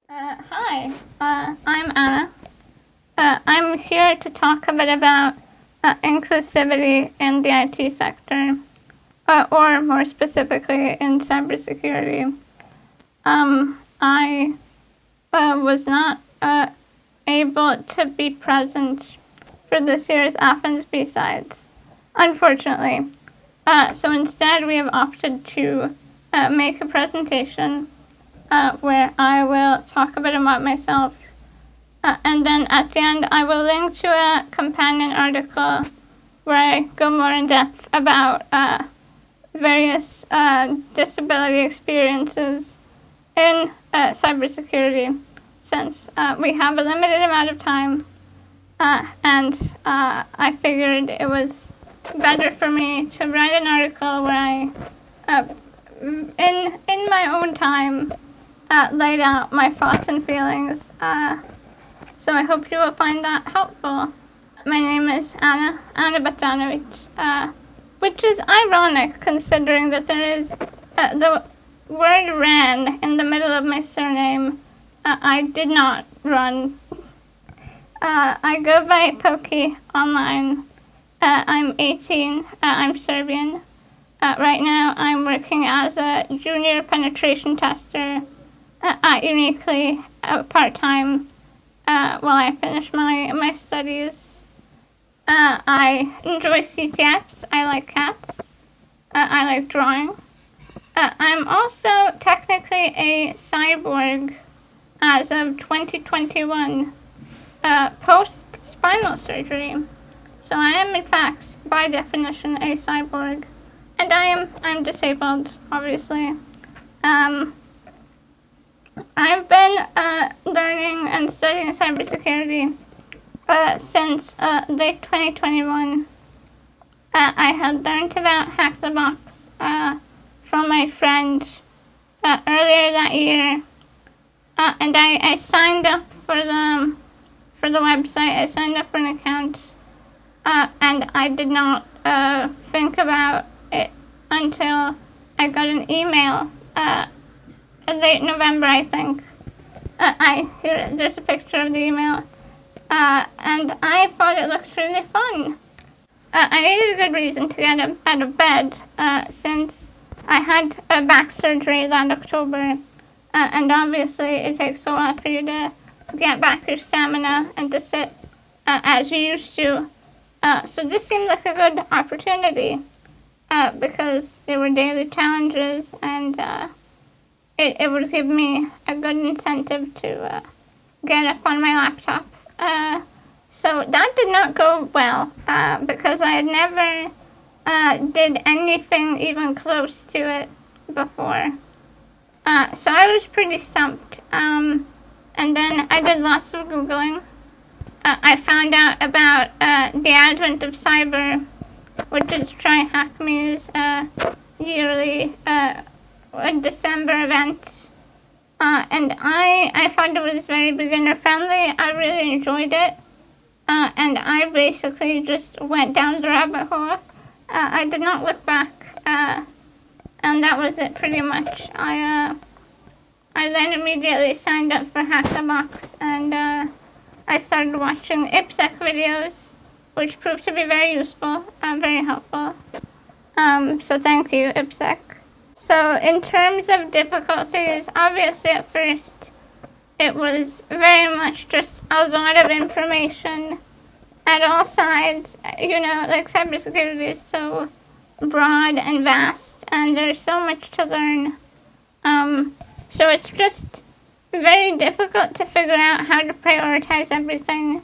Hi, I'm Anna. I'm here to talk a bit about inclusivity in the IT sector, or more specifically in cybersecurity. I was not able to be present for this year's Athens B-Sides, unfortunately. So instead, we have opted to make a presentation where I will talk a bit about myself. And then at the end, I will link to a companion article where I go more in depth about various disability experiences in cybersecurity, since we have a limited amount of time, and I figured it was better for me to write an article where I, in my own time, laid out my thoughts and feelings. So I hope you will find that helpful. My name is Anna Batranovic, which is ironic considering that there is the word ran in the middle of my surname. I did not run. I go by Poki online. I'm 18. I'm Serbian. Right now I'm working as a junior penetration tester at Uniquely part-time while I finish my studies. I enjoy CTFs. I like cats. I like drawing. I'm also technically a cyborg as of 2021, post-spinal surgery. So I am, in fact, by definition, a cyborg. And I'm disabled, obviously. I've been learning and studying cybersecurity since late 2021. I had learned about Hack the Box from my friend earlier that year, and I signed up for the website. I signed up for an account, and I did not think about it until I got an email late November, I think. There's a picture of the email, and I thought it looked really fun. I needed a good reason to get out of bed, since I had a back surgery that October, and obviously it takes a while for you to get back your stamina and to sit as you used to. So this seemed like a good opportunity, because there were daily challenges, and it would give me a good incentive to get up on my laptop. So that did not go well, because I had never did anything even close to it before. So I was pretty stumped. And then I did lots of Googling. I found out about the advent of cyber, which is Try Hack Me's yearly December event. And I thought it was very beginner friendly. I really enjoyed it. And I basically just went down the rabbit hole. I did not look back. And that was it pretty much. I then immediately signed up for Hack the Box, and I started watching IPSEC videos, which proved to be very useful and very helpful. So thank you, IPSEC. So in terms of difficulties, obviously at first it was very much just a lot of information at all sides. You know, like cybersecurity is so broad and vast, and there's so much to learn. So it's just very difficult to figure out how to prioritize everything,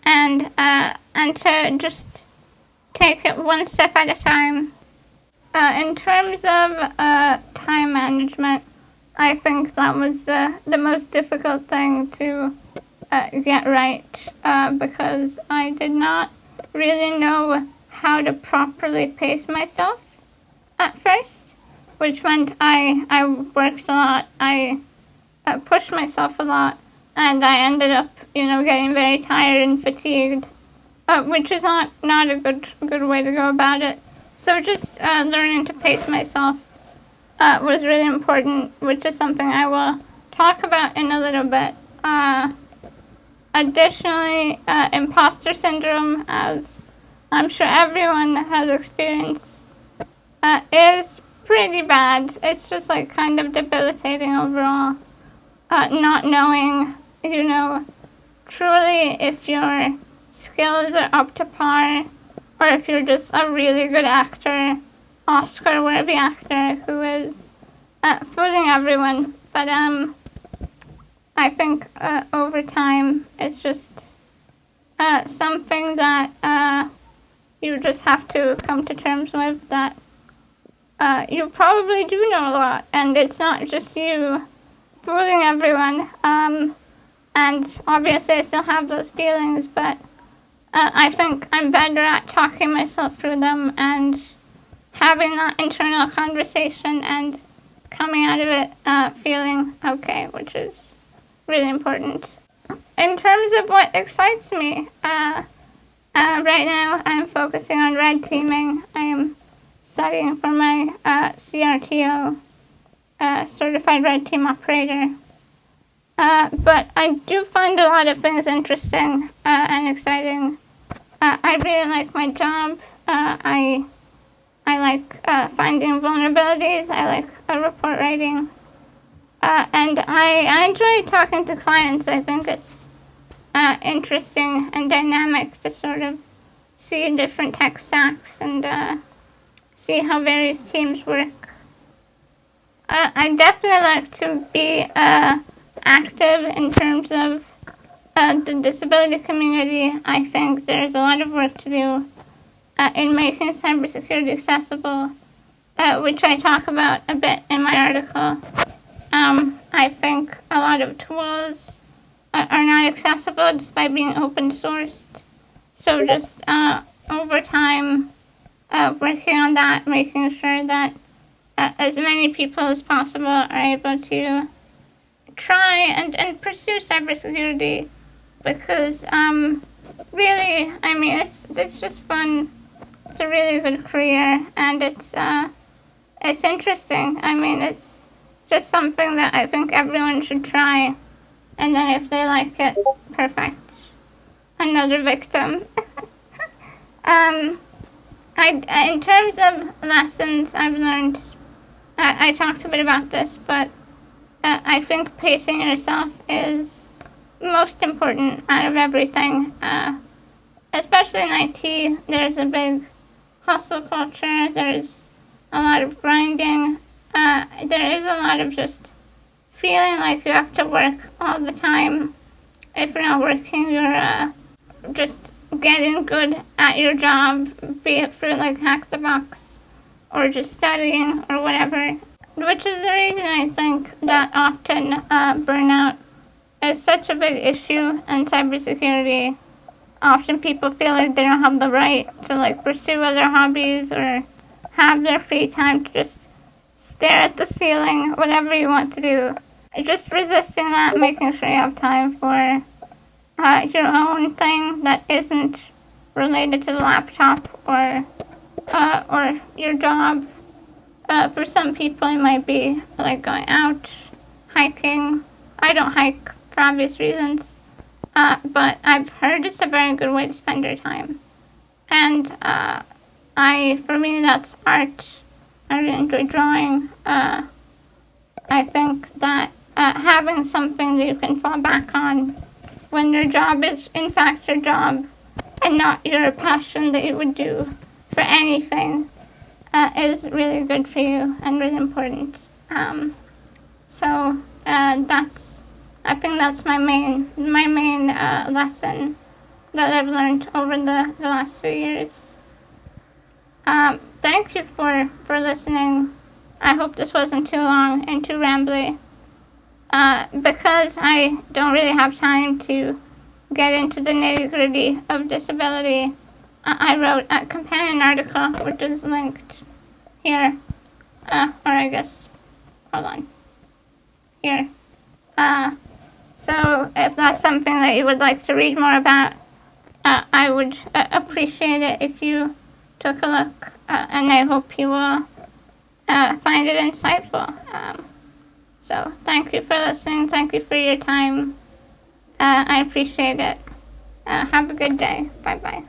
and to just take it one step at a time. In terms of time management, I think that was the most difficult thing to get right, because I did not really know how to properly pace myself at first, which meant I worked a lot, I pushed myself a lot, and I ended up, getting very tired and fatigued, which is not a good way to go about it. So just learning to pace myself was really important, which is something I will talk about in a little bit. Additionally, imposter syndrome, as I'm sure everyone has experienced, is pretty bad. It's just like kind of debilitating overall. Not knowing, truly if your skills are up to par, or if you're just a really good actor, Oscar-worthy actor who is fooling everyone. But I think over time it's just something that you just have to come to terms with, that you probably do know a lot, and it's not just you fooling everyone. And obviously I still have those feelings, but I think I'm better at talking myself through them and having that internal conversation and coming out of it feeling okay, which is really important. In terms of what excites me, right now I'm focusing on red teaming. I am studying for my CRTO, Certified Red Team Operator. But I do find a lot of things interesting and exciting. I really like my job. I like finding vulnerabilities. I like report writing. And I enjoy talking to clients. I think it's interesting and dynamic to sort of see different tech stacks and see how various teams work. I definitely like to be active in terms of the disability community. I think there's a lot of work to do in making cybersecurity accessible, which I talk about a bit in my article. I think a lot of tools are not accessible just by being open sourced. So just over time, working on that, making sure that as many people as possible are able to try and pursue cybersecurity, because really, I mean, it's just fun. It's a really good career, and it's interesting. I mean, it's just something that I think everyone should try, and then if they like it, perfect. Another victim. In terms of lessons I've learned, I talked a bit about this, but I think pacing yourself is most important out of everything. Especially in IT, there's a big hustle culture, there's a lot of grinding, there is a lot of just feeling like you have to work all the time. If you're not working, you're just getting good at your job, be it for like Hack the Box or just studying or whatever. Which is the reason I think that often burnout is such a big issue in cybersecurity. Often people feel like they don't have the right to like pursue other hobbies or have their free time to just stare at the ceiling, whatever you want to do. Just resisting that, making sure you have time for your own thing that isn't related to the laptop or your job. For some people, it might be like going out, hiking. I don't hike for obvious reasons, but I've heard it's a very good way to spend your time. And for me, that's art. I really enjoy drawing. I think that having something that you can fall back on when your job is in fact your job and not your passion that you would do for anything is really good for you and really important. I think that's my main lesson that I've learned over the last few years. Thank you for listening. I hope this wasn't too long and too rambly. Because I don't really have time to get into the nitty-gritty of disability, I wrote a companion article, which is linked here. Or I guess, hold on. Here. So if that's something that you would like to read more about, I would appreciate it if you took a look, and I hope you will find it insightful. So thank you for listening. Thank you for your time. I appreciate it. Have a good day. Bye-bye.